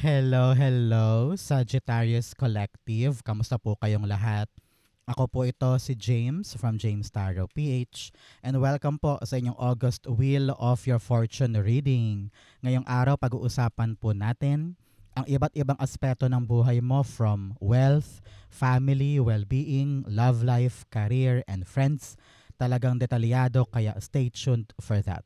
Hello, hello, Sagittarius Collective. Kamusta po kayong lahat? Ako po ito si James from James Tarot PH and welcome po sa inyong August Wheel of Your Fortune reading. Ngayong araw pag-uusapan po natin ang iba't ibang aspeto ng buhay mo from wealth, family, well-being, love life, career, and friends. Talagang detalyado kaya stay tuned for that.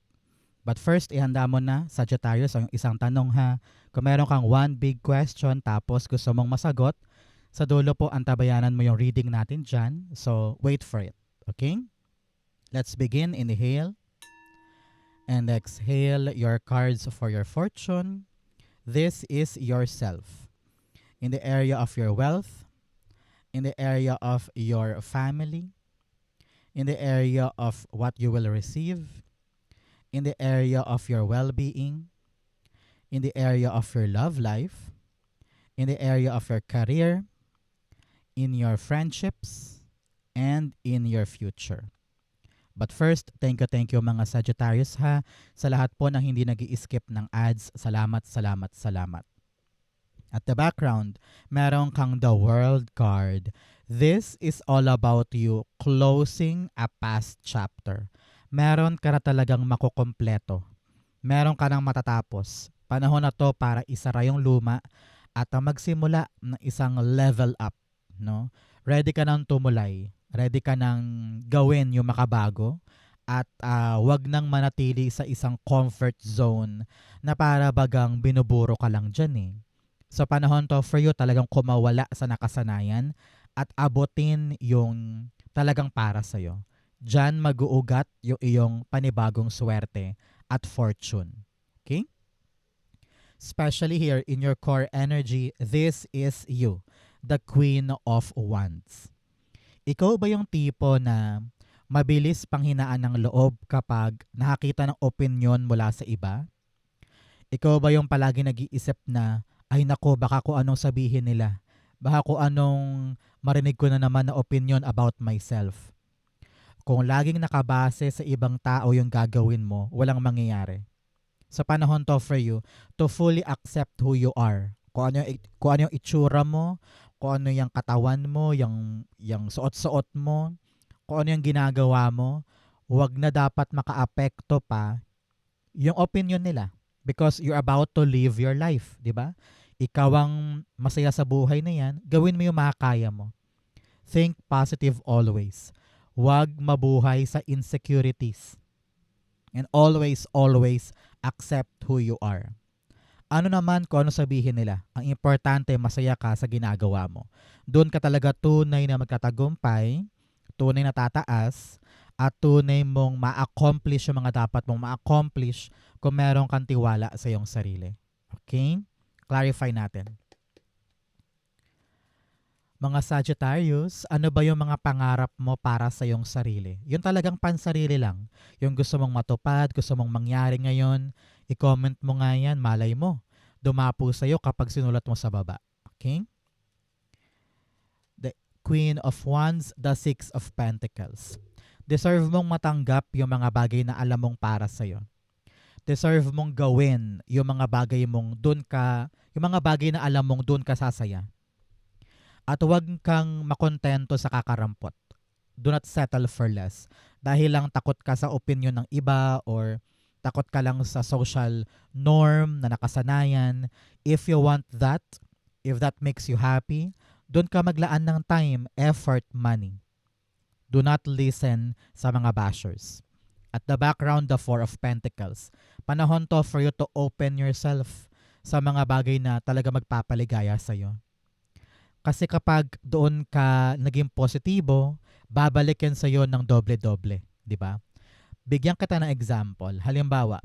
But first, ihanda mo na, Sagittarius, ang isang tanong ha. Kung meron kang one big question tapos gusto mong masagot, sa dulo po antabayanan mo yung reading natin dyan. So, wait for it. Okay? Let's begin. Inhale and exhale your cards for your fortune. This is yourself. In the area of your wealth, in the area of your family, in the area of what you will receive, in the area of your well-being, in the area of your love life, in the area of your career, in your friendships, and in your future. But first, thank you mga Sagittarius ha sa lahat po ng hindi nag-i-skip ng ads. Salamat, salamat, salamat. At the background, meron kang the World card. This is all about you closing a past chapter. Meron ka na talagang makukompleto. Meron ka nang matatapos. Panahon na to para isara yung luma at magsimula ng isang level up. No? Ready ka nang tumulay. Ready ka nang gawin yung makabago. At wag nang manatili sa isang comfort zone na para bagang binuburo ka lang dyan eh. Sa panahon to for you talagang kumawala sa nakasanayan at abutin yung talagang para sa'yo. Diyan mag-uugat yung iyong panibagong swerte at fortune. Okay? Especially here in your core energy, this is you, the Queen of Wands. Ikaw ba yung tipo na mabilis panghinaan ng loob kapag nakakita ng opinion mula sa iba? Ikaw ba yung palagi nag-iisip na, ay nako, baka kung anong sabihin nila. Baka kung anong marinig ko na naman na opinion about myself. Kung laging nakabase sa ibang tao yung gagawin mo, walang mangyayari. Sa panahon to for you, to fully accept who you are. Kung ano yung itsura mo, kung ano yung katawan mo, yung suot-suot mo, kung ano yung ginagawa mo, wag na dapat makaapekto pa yung opinion nila. Because you're about to live your life, di ba? Ikaw ang masaya sa buhay na yan, gawin mo yung makakaya mo. Think positive always. Huwag mabuhay sa insecurities. And always, always accept who you are. Ano naman kung ano sabihin nila? Ang importante, masaya ka sa ginagawa mo. Doon ka talaga tunay na magtatagumpay, tunay na tataas, at tunay mong ma-accomplish yung mga dapat mong ma-accomplish kung meron kang tiwala sa iyong sarili. Okay? Clarify natin. Mga Sagittarius, ano ba yung mga pangarap mo para sa iyong sarili? Yung talagang pansarili lang. Yung gusto mong matupad, gusto mong mangyari ngayon, i-comment mo nga yan, malay mo. Dumapo sa'yo kapag sinulat mo sa baba. Okay? The Queen of Wands, the Six of Pentacles. Deserve mong matanggap yung mga bagay na alam mong para sa'yo. Deserve mong gawin yung mga bagay mong yung mga bagay na alam mong dun ka sasaya. At huwag kang makontento sa kakarampot. Do not settle for less. Dahil lang takot ka sa opinion ng iba or takot ka lang sa social norm na nakasanayan. If you want that, if that makes you happy, doon ka maglaan ng time, effort, money. Do not listen sa mga bashers. At the background, the Four of Pentacles. Panahon to for you to open yourself sa mga bagay na talaga magpapaligaya sa'yo. Kasi kapag doon ka naging positibo, babalik yan sa'yo ng doble-doble. Di ba? Bigyan kita ng example. Halimbawa,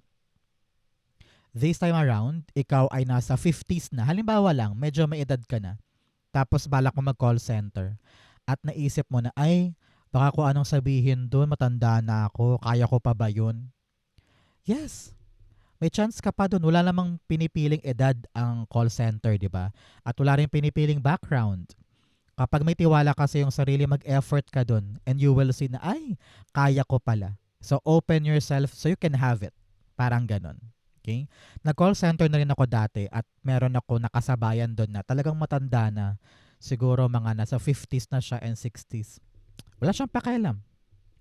this time around, ikaw ay nasa 50s na. Halimbawa lang, medyo may edad ka na. Tapos balak mo mag-call center. At naisip mo na, ay, baka kung anong sabihin doon, matanda na ako, kaya ko pa ba yun? Yes. May chance ka pa doon. Wala namang pinipiling edad ang call center, di ba? At wala rin pinipiling background. Kapag may tiwala ka sa iyong sarili, mag-effort ka doon. And you will see na, ay, kaya ko pala. So, open yourself so you can have it. Parang ganon. Okay? Nag-call center na rin ako dati at meron ako nakasabayan doon na talagang matanda na. Siguro mga nasa 50s na siya and 60s. Wala siyang pakialam.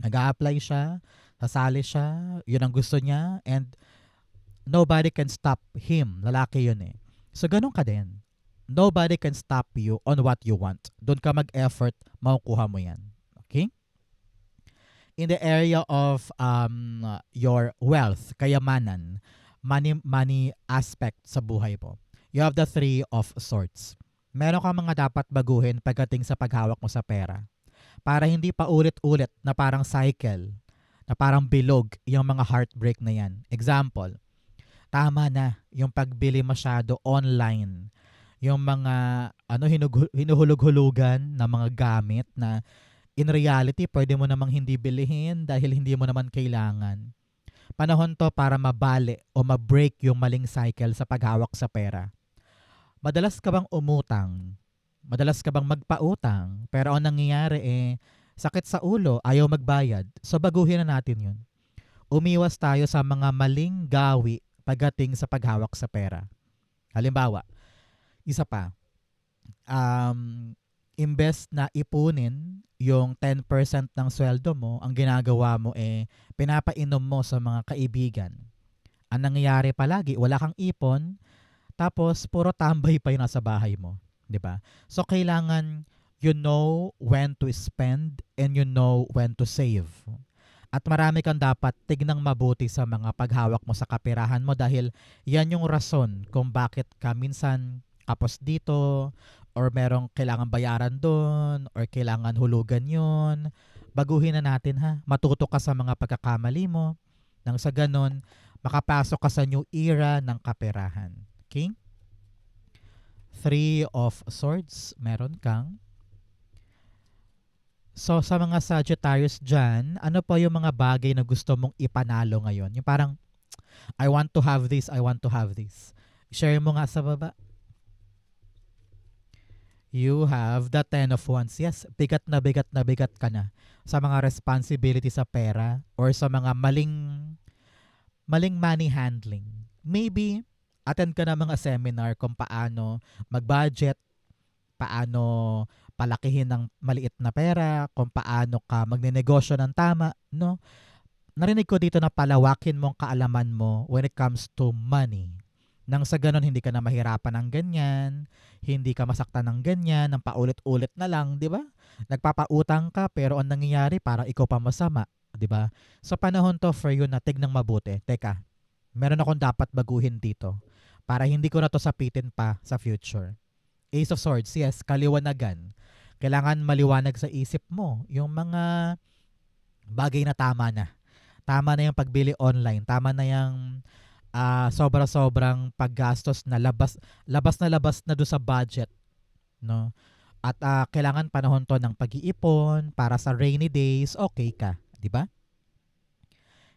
Nag-a-apply siya, sasali siya, yun ang gusto niya, and nobody can stop him. Lalaki yun eh. So, ganun ka din. Nobody can stop you on what you want. Doon ka mag-effort, makukuha mo yan. Okay? In the area of your wealth, kayamanan, money aspect sa buhay mo, you have the three of swords. Meron kang mga dapat baguhin pagdating sa paghawak mo sa pera. Para hindi pa ulit-ulit na parang cycle, na parang bilog yung mga heartbreak na yan. Example, tama na yung pagbili masyado online. Yung mga hinuhulog-hulugan na mga gamit na in reality pwede mo namang hindi bilihin dahil hindi mo naman kailangan. Panahon to para mabali o ma-break yung maling cycle sa paghawak sa pera. Madalas ka bang umutang? Madalas ka bang magpautang? Pero ang nangyayari sakit sa ulo, ayaw magbayad. So baguhin na natin yun. Umiwas tayo sa mga maling gawi pagdating sa paghawak sa pera. Halimbawa, isa pa, imbes na ipunin yung 10% ng sweldo mo, ang ginagawa mo pinapainom mo sa mga kaibigan. Ang nangyayari palagi, wala kang ipon, tapos puro tambay pa yung nasa bahay mo. 'Di ba? So kailangan you know when to spend and you know when to save. At marami kang dapat tignang mabuti sa mga paghawak mo sa kaperahan mo dahil yan yung rason kung bakit ka minsan kapos dito or merong kailangan bayaran doon or kailangan hulugan yun. Baguhin na natin ha. Matuto ka sa mga pagkakamali mo nang sa ganon makapasok ka sa new era ng kaperahan. Okay? Three of Swords, meron kang. So, sa mga Sagittarius dyan, ano pa yung mga bagay na gusto mong ipanalo ngayon? Yung parang, I want to have this, I want to have this. Share mo nga sa baba. You have the 10 of Wands. Yes, bigat na bigat na bigat ka na sa mga responsibility sa pera or sa mga maling money handling. Maybe, attend ka na mga seminar kung paano mag-budget, paano palakihin ng maliit na pera, kung paano ka magnenegosyo ng tama, no? Narinig ko dito na palawakin mo ang kaalaman mo when it comes to money. Nang sa ganun, hindi ka na mahirapan ng ganyan, hindi ka masaktan ng ganyan, ng paulit-ulit na lang, di ba? Nagpapautang ka, pero ang nangyayari, parang ikaw pa masama, di ba? So, panahon to for you na tignang mabuti. Teka, meron akong dapat baguhin dito para hindi ko na to sapitin pa sa future. Ace of Swords, yes, kaliwanagan. Kailangan maliwanag sa isip mo yung mga bagay na tama na. Tama na yung pagbili online. Tama na yung sobra-sobrang paggastos na labas na do sa budget, no? At kailangan panahon to ng pag-iipon para sa rainy days, okay ka, di ba?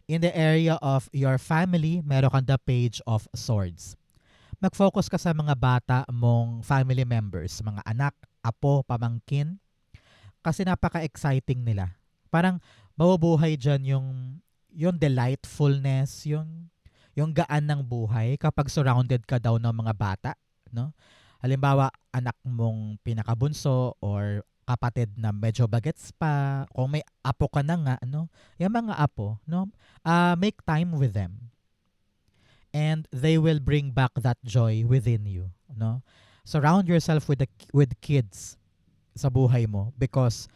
In the area of your family, meron kang the Page of Swords. Mag-focus ka sa mga bata mong family members, mga anak, apo, pamangkin, kasi napaka-exciting nila. Parang mabubuhay dyan yung delightfulness, yung gaan ng buhay kapag surrounded ka daw ng mga bata, no? Halimbawa, anak mong pinakabunso or kapatid na medyo bagets pa, kung may apo ka na nga, no? Yung mga apo, no? Make time with them. And they will bring back that joy within you, no? Surround yourself with kids sa buhay mo because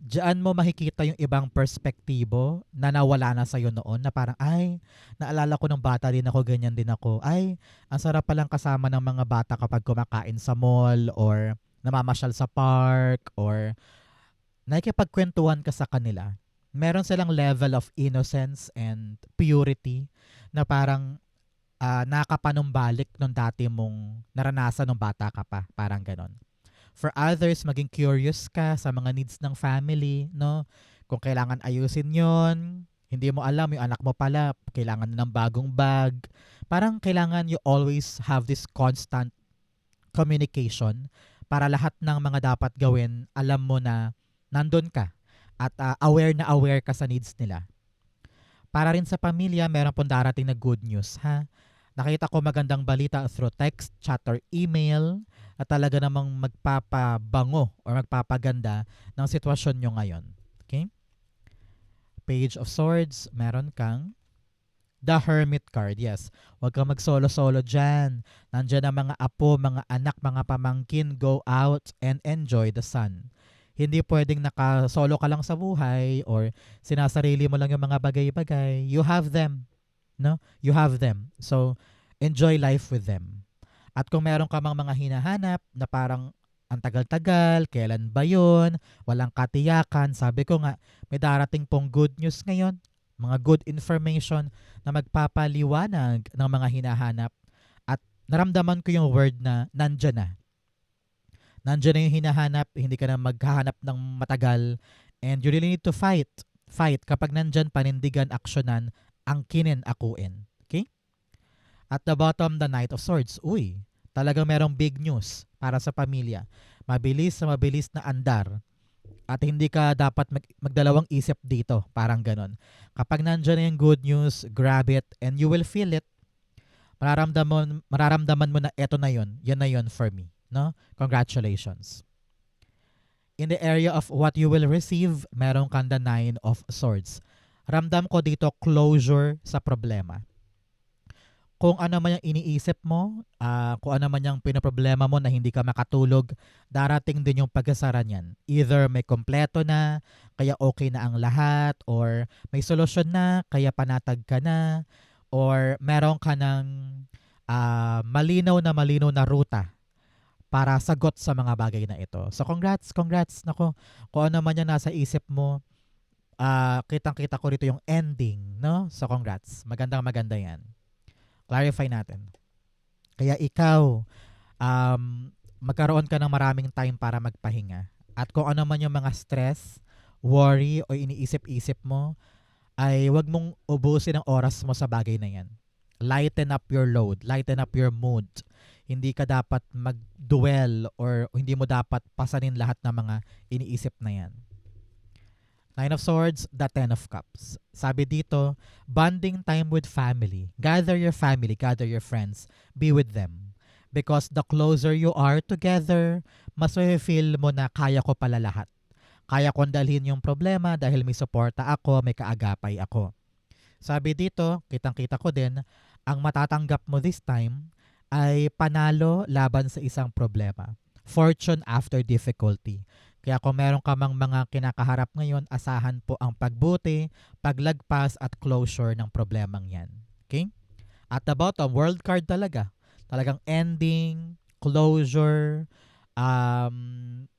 diyan mo makikita yung ibang perspektibo na nawala na sa'yo noon na parang, ay, naalala ko ng bata din ako, ganyan din ako. Ay, ang sarap palang kasama ng mga bata kapag kumakain sa mall or namamasyal sa park or nakikipagkwentuhan ka sa kanila. Meron silang level of innocence and purity na parang nakapanumbalik nung dati mong naranasan nung bata ka pa. Parang ganon. For others, maging curious ka sa mga needs ng family, no? Kung kailangan ayusin yon, hindi mo alam, yung anak mo pala, kailangan ng bagong bag. Parang kailangan you always have this constant communication para lahat ng mga dapat gawin, alam mo na nandun ka at aware ka sa needs nila. Para rin sa pamilya, meron pong darating na good news, ha? Nakita ko magandang balita through text, chat, or email at talaga namang magpapabango or magpapaganda ng sitwasyon nyo ngayon. Okay? Page of Swords, meron kang The Hermit card, yes. Huwag kang mag-solo-solo dyan. Nandiyan ang mga apo, mga anak, mga pamangkin, go out and enjoy the sun. Hindi pwedeng naka-solo ka lang sa buhay or sinasarili mo lang yung mga bagay-bagay. You have them. No? You have them. So, enjoy life with them. At kung meron ka mang mga hinahanap na parang ang tagal-tagal, kailan ba yun, walang katiyakan, sabi ko nga, may darating pong good news ngayon, mga good information na magpapaliwanag ng mga hinahanap at naramdaman ko yung word na nandyan na. Nandyan na yung hinahanap, hindi ka na maghahanap ng matagal and you really need to fight. Fight kapag nandyan, panindigan, aksyonan, angkinin, akuin. Okay? At the bottom, the Knight of Swords. Uy, talagang merong big news para sa pamilya. Mabilis na andar. At hindi ka dapat magdalawang isip dito. Parang ganon. Kapag nandyan na yung good news, grab it and you will feel it. Mararamdaman mo na eto na yun. Yan na yun for me. No? Congratulations. In the area of what you will receive, meron kang the Nine of Swords. Ramdam ko dito closure sa problema. Kung ano man yung iniisip mo, kung ano man yung pinaproblema mo na hindi ka makatulog, darating din yung pagkasara niyan. Either may kompleto na, kaya okay na ang lahat, or may solusyon na, kaya panatag ka na, or meron ka ng malinaw na ruta para sagot sa mga bagay na ito. So congrats. Nako, kung ano man yung nasa isip mo, kitang-kita ko rito yung ending, no? So congrats. Maganda yan. Clarify natin. Kaya ikaw, magkaroon ka ng maraming time para magpahinga. At kung ano man yung mga stress, worry, o iniisip-isip mo, ay wag mong ubusin ang oras mo sa bagay na yan. Lighten up your load, lighten up your mood. Hindi ka dapat mag-dwell or hindi mo dapat pasanin lahat ng mga iniisip na yan. Nine of Swords, the Ten of Cups. Sabi dito, bonding time with family. Gather your family, gather your friends. Be with them. Because the closer you are together, mas feel mo na kaya ko pala lahat. Kaya kong dalhin yung problema dahil may suporta ako, may kaagapay ako. Sabi dito, kitang-kita ko din, ang matatanggap mo this time ay panalo laban sa isang problema. Fortune after difficulty. Kaya kung meron ka mang mga kinakaharap ngayon, asahan po ang pagbuti, paglagpas at closure ng problemang yan. Okay? At the bottom, world card talaga. Talagang ending, closure,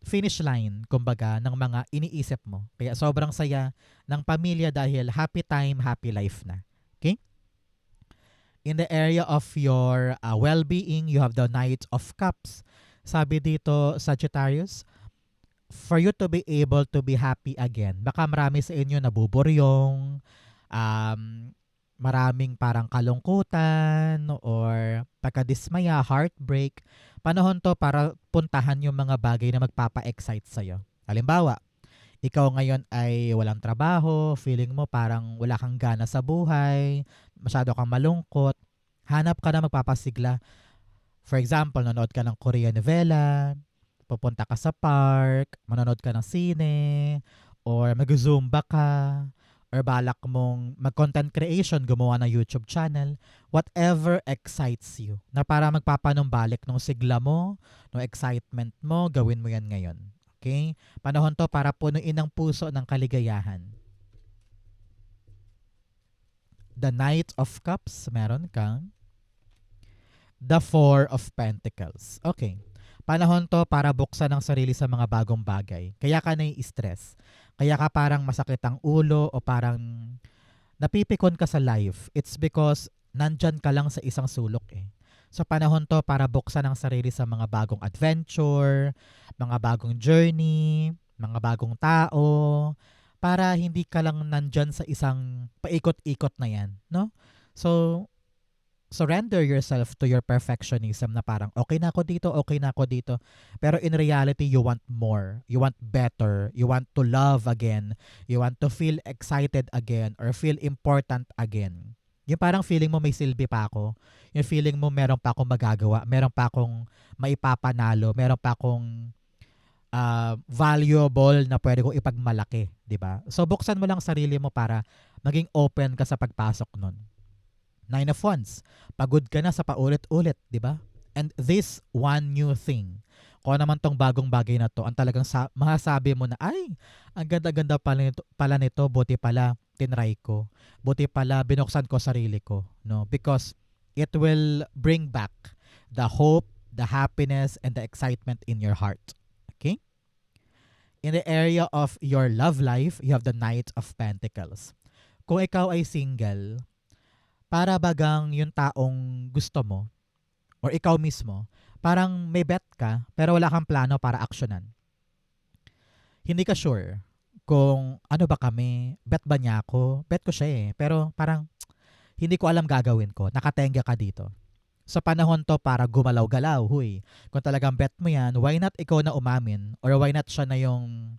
finish line, kumbaga, ng mga iniisip mo. Kaya sobrang saya ng pamilya dahil happy time, happy life na. Okay? In the area of your well-being, you have the Knight of Cups. Sabi dito, Sagittarius, for you to be able to be happy again. Baka marami sa inyo nabuburyong, maraming parang kalungkutan or pagkadismaya, heartbreak. Panahon to para puntahan yung mga bagay na magpapa-excite sa'yo. Halimbawa, ikaw ngayon ay walang trabaho, feeling mo parang wala kang gana sa buhay, masyado kang malungkot, hanap ka na magpapasigla. For example, nanood ka ng Korean novela, pupunta ka sa park, manonood ka ng sine, or mag-zumba ka, or balak mong mag-content creation, gumawa ng YouTube channel, whatever excites you, na para magpapanumbalik nung sigla mo, nung excitement mo, gawin mo yan ngayon. Okay? Panahon to para punuin ang puso ng kaligayahan. The Knight of Cups, meron kang the Four of Pentacles. Okay. Panahon to para buksan ang sarili sa mga bagong bagay. Kaya ka nai-stress. Kaya ka parang masakit ang ulo o parang napipikon ka sa life. It's because nandyan ka lang sa isang sulok eh. So panahon to para buksan ang sarili sa mga bagong adventure, mga bagong journey, mga bagong tao, para hindi ka lang nandyan sa isang paikot-ikot na yan. No? So, surrender yourself to your perfectionism na parang okay na ako dito. Pero in reality, you want more. You want better. You want to love again. You want to feel excited again or feel important again. Yung parang feeling mo may silbi pa ako. Yung feeling mo meron pa akong magagawa, meron pa akong maipapanalo, meron pa akong valuable na pwede kong ipagmalaki, 'di ba? So buksan mo lang sarili mo para maging open ka sa pagpasok nun. Nine of Wands. Pagod ka na sa paulit-ulit, 'di ba? And this one new thing. Kung ano naman tong bagong bagay na to, ang talagang masasabi mo na, ay, ang ganda-ganda pala nito, buti pala tinry ko. Buti pala binuksan ko sarili ko, no? Because it will bring back the hope, the happiness, and the excitement in your heart. Okay? In the area of your love life, you have the Knight of Pentacles. Kung ikaw ay single, para bagang yung taong gusto mo, or ikaw mismo, parang may bet ka, pero wala kang plano para aksyonan. Hindi ka sure kung ano ba kami, bet ba niya ako, bet ko siya pero parang hindi ko alam gagawin ko, nakatenga ka dito. Sa panahon to para gumalaw-galaw, huy. Kung talagang bet mo yan, why not ikaw na umamin, or why not siya na yung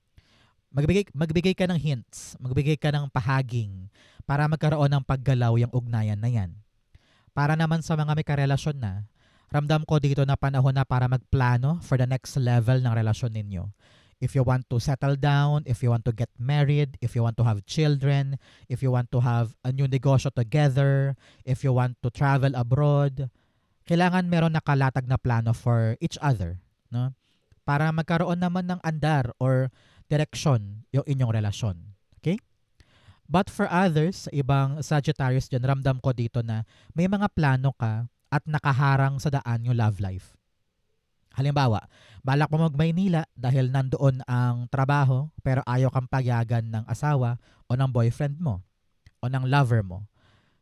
magbigay ka ng hints, magbigay ka ng pahaging para magkaroon ng paggalaw yung ugnayan na yan. Para naman sa mga may karelasyon na, ramdam ko dito na panahon na para magplano for the next level ng relasyon ninyo. If you want to settle down, if you want to get married, if you want to have children, if you want to have a new negosyo together, if you want to travel abroad, kailangan meron nakalatag na plano for each other, no? Para magkaroon naman ng andar or direction yung inyong relasyon. Okay? But for others, sa ibang Sagittarius dyan, ramdam ko dito na may mga plano ka at nakaharang sa daan yung love life. Halimbawa, balak mo mag-Maynila dahil nandoon ang trabaho pero ayaw kang payagan ng asawa o ng boyfriend mo o ng lover mo.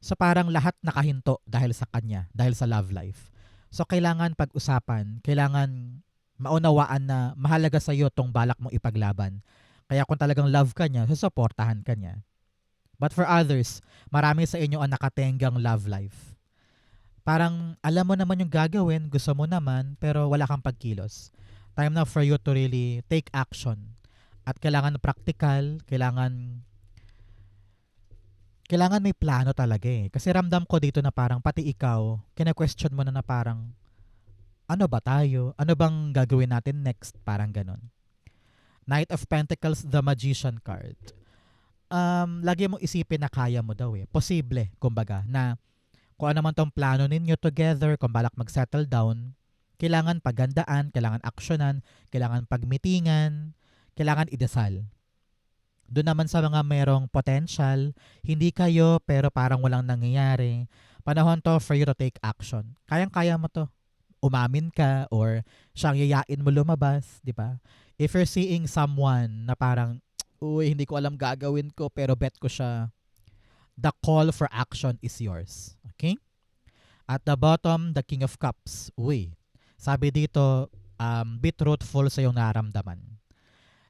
So parang lahat nakahinto dahil sa kanya, dahil sa love life. So kailangan pag-usapan, kailangan maunawaan na mahalaga sa iyo tong balak mong ipaglaban. Kaya kung talagang love ka niya, susuportahan ka niya. But for others, marami sa inyo ang nakatenggang love life. Parang alam mo naman yung gagawin, gusto mo naman, pero wala kang pagkilos. Time na for you to really take action. At kailangan practical, kailangan may plano talaga Kasi ramdam ko dito na parang pati ikaw, kina-question mo na parang, ano ba tayo? Ano bang gagawin natin next? Parang ganon. Knight of Pentacles, the Magician card. Lagi mong isipin na kaya mo daw Posible, kumbaga, na kung ano man tong plano ninyo together, kung balak mag-settle down, kailangan pagandaan, kailangan aksyonan, kailangan pagmitingan, kailangan idasal. Doon naman sa mga merong potential, hindi kayo pero parang walang nangyayari, panahon to for you to take action. Kayang-kaya mo to. Umamin ka or siyang yayain mo lumabas, di ba? If you're seeing someone na parang, uy, hindi ko alam gagawin ko pero bet ko siya, the call for action is yours. Okay? At the bottom, the King of Cups. Uy, sabi dito, be truthful sa iyong nararamdaman.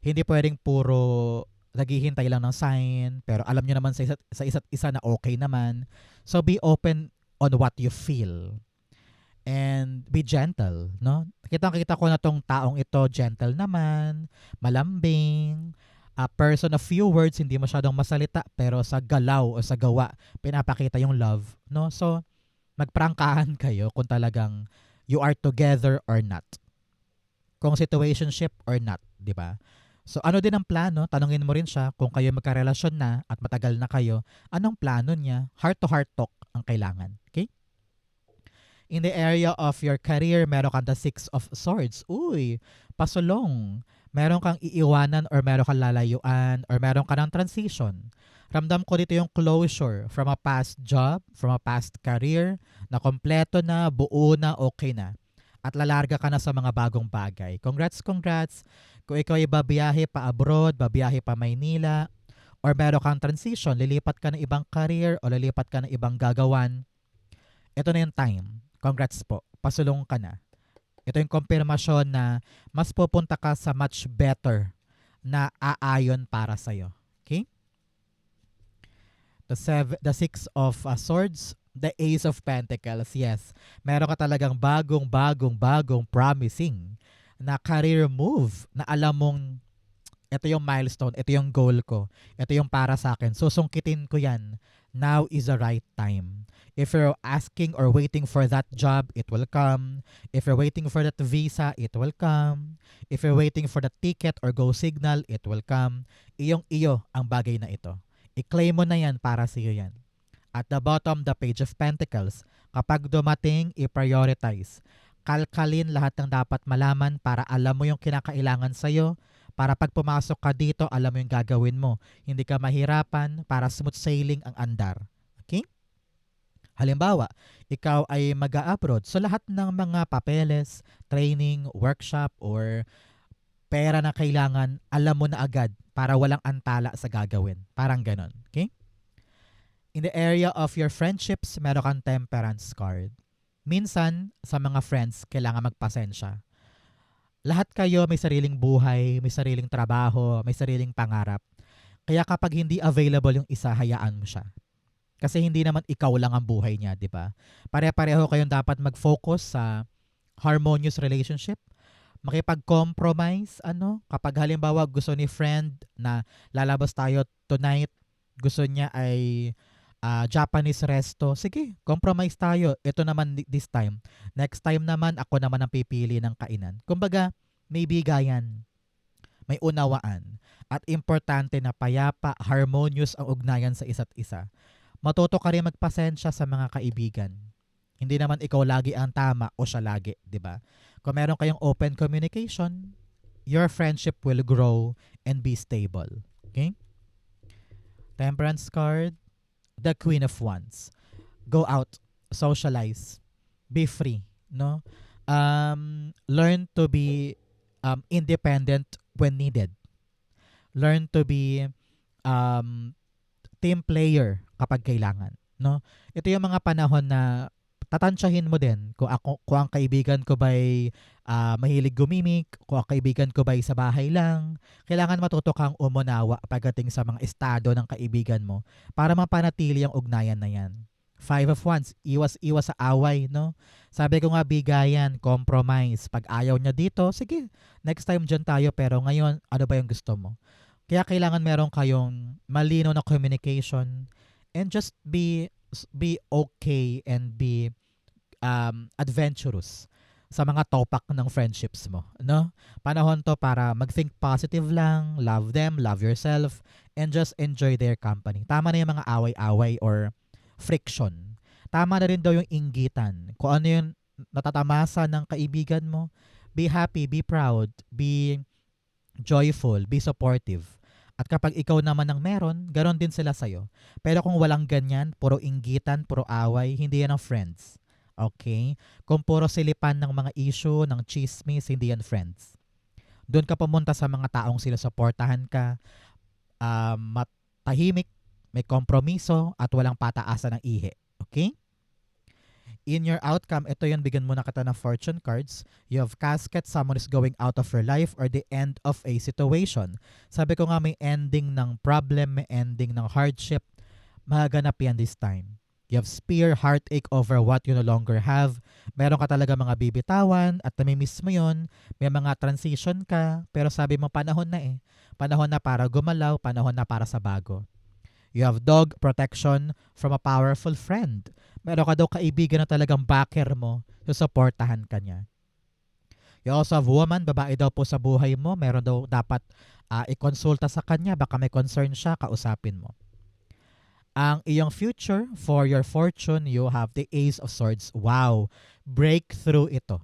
Hindi pwedeng puro naghihintay lang ng sign, pero alam nyo naman sa isa't isa na okay naman. So be open on what you feel. And be gentle, no? Kitang-kita ko na tong taong ito, gentle naman, malambing, a person of few words, hindi masyadong masalita, pero sa galaw o sa gawa, pinapakita yung love, no? So, magprangkahan kayo kung talagang you are together or not. Kung situationship or not, di ba? So, ano din ang plano? Tanungin mo rin siya kung kayo magkarelasyon na at matagal na kayo, anong plano niya? Heart-to-heart talk ang kailangan. Okay? In the area of your career, meron kang the Six of Swords. Uy, pasulong. Meron kang iiwanan or meron kang lalayuan or meron ka ng transition. Ramdam ko dito yung closure from a past job, from a past career, na kompleto na, buo na, okay na. At lalarga ka na sa mga bagong bagay. Congrats, congrats. Kung ikaw ay babiyahe pa abroad, babiyahe pa Maynila, or meron kang transition, lilipat ka ng ibang career o lilipat ka ng ibang gagawan, ito na yung time. Congrats po. Pasulong ka na. Ito yung konfirmasyon na mas pupunta ka sa much better na aayon para sa'yo. Okay? The Six of Swords, the Ace of Pentacles. Yes, meron ka talagang bagong promising na career move na alam mong ito yung milestone, ito yung goal ko, ito yung para sa akin. Susungkitin ko yan Now is the right time. If you're asking or waiting for that job, it will come. If you're waiting for that visa, it will come. If you're waiting for the ticket or go signal, it will come. Iyong-iyo ang bagay na ito. I-claim mo na yan, para sa iyo yan. At the bottom, the Page of Pentacles. Kapag dumating, i-prioritize. Kalkalin lahat ng dapat malaman para alam mo yung kinakailangan sa'yo. Para pag pumasok ka dito, alam mo yung gagawin mo. Hindi ka mahirapan, para smooth sailing ang andar. Okay? Halimbawa, ikaw ay mag-a-abroad. So lahat ng mga papeles, training, workshop, or pera na kailangan, alam mo na agad para walang antala sa gagawin. Parang ganon. Okay? In the area of your friendships, meron kang temperance card. Minsan, sa mga friends, kailangan magpasensya. Lahat kayo may sariling buhay, may sariling trabaho, may sariling pangarap. Kaya kapag hindi available yung isa, hayaan mo siya. Kasi hindi naman ikaw lang ang buhay niya, di ba? Pare-pareho kayong dapat mag-focus sa harmonious relationship. Makipag-compromise, kapag halimbawa gusto ni friend na lalabas tayo tonight, gusto niya ay Japanese resto, sige, compromise tayo. Ito naman this time. Next time naman, ako naman ang pipili ng kainan. Kumbaga, may bigayan, may unawaan, at importante na payapa, harmonious ang ugnayan sa isa't isa. Matuto ka rin magpasensya sa mga kaibigan. Hindi naman ikaw lagi ang tama o siya lagi, di ba? Kung meron kayong open communication, your friendship will grow and be stable. Okay? Temperance card. The Queen of Wands. Go out, socialize, be free, no? Learn to be independent when needed. Learn to be team player kapag kailangan, no? Ito yung mga panahon na tatansyahin mo din kung ang kaibigan ko ba'y mahilig gumimik, kung ang kaibigan ko ba'y sa bahay lang. Kailangan matuto kang umunawa pagdating sa mga estado ng kaibigan mo para mapanatili ang ugnayan na yan. Five of Wands, iwas-iwas sa away, no? Sabi ko nga, bigayan, compromise. Pag ayaw niya dito, sige, next time dyan tayo, pero ngayon, ano ba yung gusto mo? Kaya kailangan meron kayong malino na communication and just be okay and be adventurous sa mga topak ng friendships mo, no? Panahon to para mag-think positive lang, love them, love yourself, and just enjoy their company. Tama na yung mga away-away or friction. Tama na rin daw yung inggitan. Kung ano yung natatamasa ng kaibigan mo, be happy, be proud, be joyful, be supportive. At kapag ikaw naman ang meron, ganon din sila sa'yo. Pero kung walang ganyan, puro inggitan, puro away, hindi yan ang friends. Okay? Kung puro silipan ng mga issue, ng chismis, hindi yan friends. Doon ka pumunta sa mga taong sinusuportahan ka, matahimik, may kompromiso, at walang pataasan ng ihi. Okay? In your outcome, ito yun, bigyan mo na kita ng fortune cards. You have casket, someone is going out of your life, or the end of a situation. Sabi ko nga, may ending ng problem, may ending ng hardship. Maganap yan this time. You have spear, heartache over what you no longer have. Meron ka talaga mga bibitawan at namimiss mo yun. May mga transition ka, pero sabi mo, panahon na eh. Panahon na para gumalaw, panahon na para sa bago. You have dog protection from a powerful friend. Meron ka daw kaibigan na talagang backer mo, susuportahan ka niya. You also have woman, babae daw po sa buhay mo. Meron daw dapat ikonsulta sa kanya, baka may concern siya, kausapin mo. Ang iyong future, for your fortune, you have the Ace of Swords. Wow! Breakthrough ito.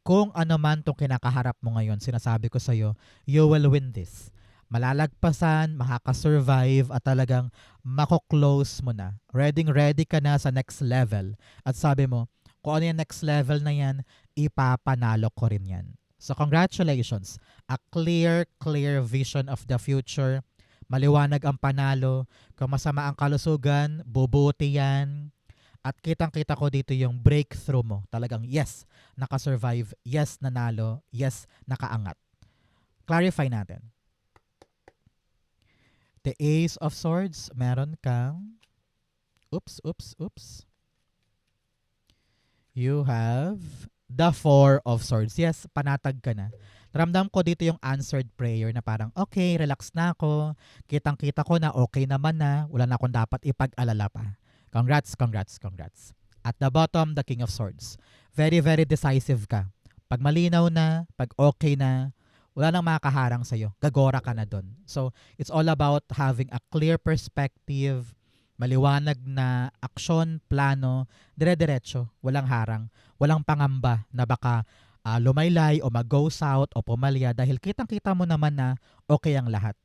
Kung ano man itong kinakaharap mo ngayon, sinasabi ko sa'yo, you will win this. Malalagpasan, makakasurvive, at talagang mako-close mo na. Ready ka na sa next level. At sabi mo, kung ano yung next level na yan, ipapanalo ko rin yan. So congratulations. A clear vision of the future. Maliwanag ang panalo. Kung masama ang kalusugan, bubuti yan. At kitang-kita ko dito yung breakthrough mo. Talagang yes, nakasurvive. Yes, nanalo. Yes, nakaangat. Clarify natin. The Ace of Swords, meron kang... Oops. You have The Four of Swords. Yes, panatag ka na. Ramdam ko dito yung answered prayer na parang, okay, relax na ako. Kitang-kita ko na okay naman na. Wala na akong dapat ipag-alala pa. Congrats, congrats, congrats. At the bottom, the King of Swords. Very, very decisive ka. Pag malinaw na, pag okay na, wala nang makakaharang sa'yo. Gagora ka na dun. So, it's all about having a clear perspective, maliwanag na aksyon, plano, dire-diretso, walang harang, walang pangamba na baka lumaylay o mag-go south o pumalya dahil kitang-kita mo naman na okay ang lahat.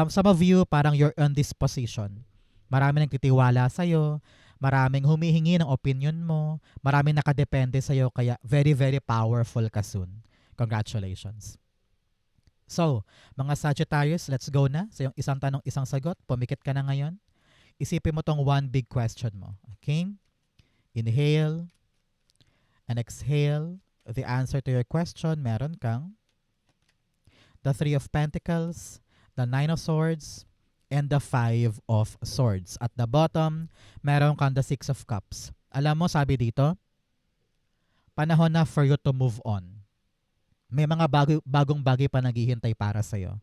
Some of you, parang you're on this position. Maraming nagtitiwala sa'yo, maraming humihingi ng opinion mo, maraming nakadepende sa'yo, kaya very, very powerful ka soon. Congratulations. So, mga Sagittarius, let's go na. So, yung isang tanong, isang sagot. Pumikit ka na ngayon. Isipin mo tong one big question mo. Okay? Inhale and exhale. The answer to your question, meron kang the Three of Pentacles, the Nine of Swords, and the Five of Swords. At the bottom, meron kang the Six of Cups. Alam mo, sabi dito, panahon na for you to move on. May mga bagong bagay pa naghihintay para sa'yo.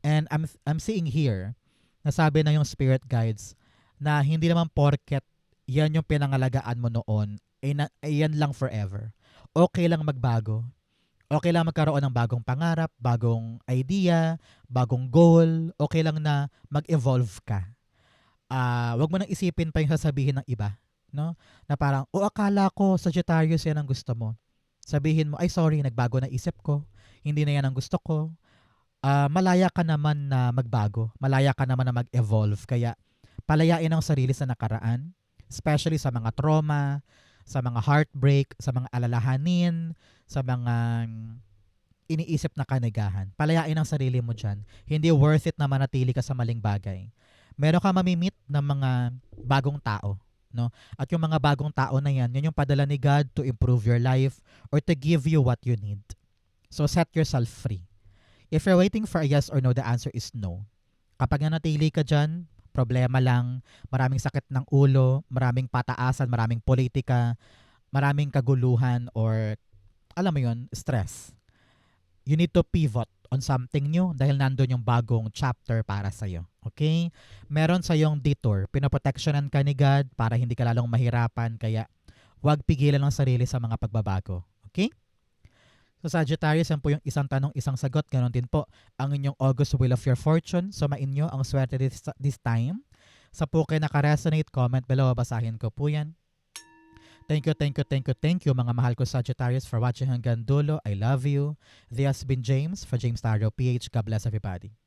And I'm seeing here, nasabi na yung spirit guides, na hindi naman porket yan yung pinangalagaan mo noon, ay yan lang forever. Okay lang magbago. Okay lang magkaroon ng bagong pangarap, bagong idea, bagong goal. Okay lang na mag-evolve ka. Wag mo nang isipin pa yung sasabihin ng iba. No? Na parang, akala ko Sagittarius yan ang gusto mo. Sabihin mo, ay sorry, nagbago na isip ko. Hindi na yan ang gusto ko. Malaya ka naman na magbago. Malaya ka naman na mag-evolve. Kaya palayain ang sarili sa nakaraan. Especially sa mga trauma, sa mga heartbreak, sa mga alalahanin, sa mga iniisip na kanigahan. Palayain ang sarili mo dyan. Hindi worth it na manatili ka sa maling bagay. Meron ka mamimit ng mga bagong tao. No? At yung mga bagong tao na yan, yun yung padala ni God to improve your life or to give you what you need. So set yourself free. If you're waiting for a yes or no, the answer is no. Kapag nanatili ka dyan, problema lang, maraming sakit ng ulo, maraming pataasan, maraming politika, maraming kaguluhan or, alam mo yun, stress. You need to pivot on something new dahil nandun yung bagong chapter para sa'yo. Okay? Meron sa'yong detour. Pinoprotectionan ka ni God para hindi ka lalong mahirapan, kaya huwag pigilan ang sarili sa mga pagbabago. Okay? So Sagittarius, yan po yung isang tanong, isang sagot. Ganon din po ang inyong August Wheel of Your Fortune. So mainyo ang swerte this time. Sa po kayo naka-resonate, comment below. Basahin ko po yan. Thank you mga mahal ko Sagittarius for watching hanggang dulo. I love you. This has been James for James Tarot PH. God bless everybody.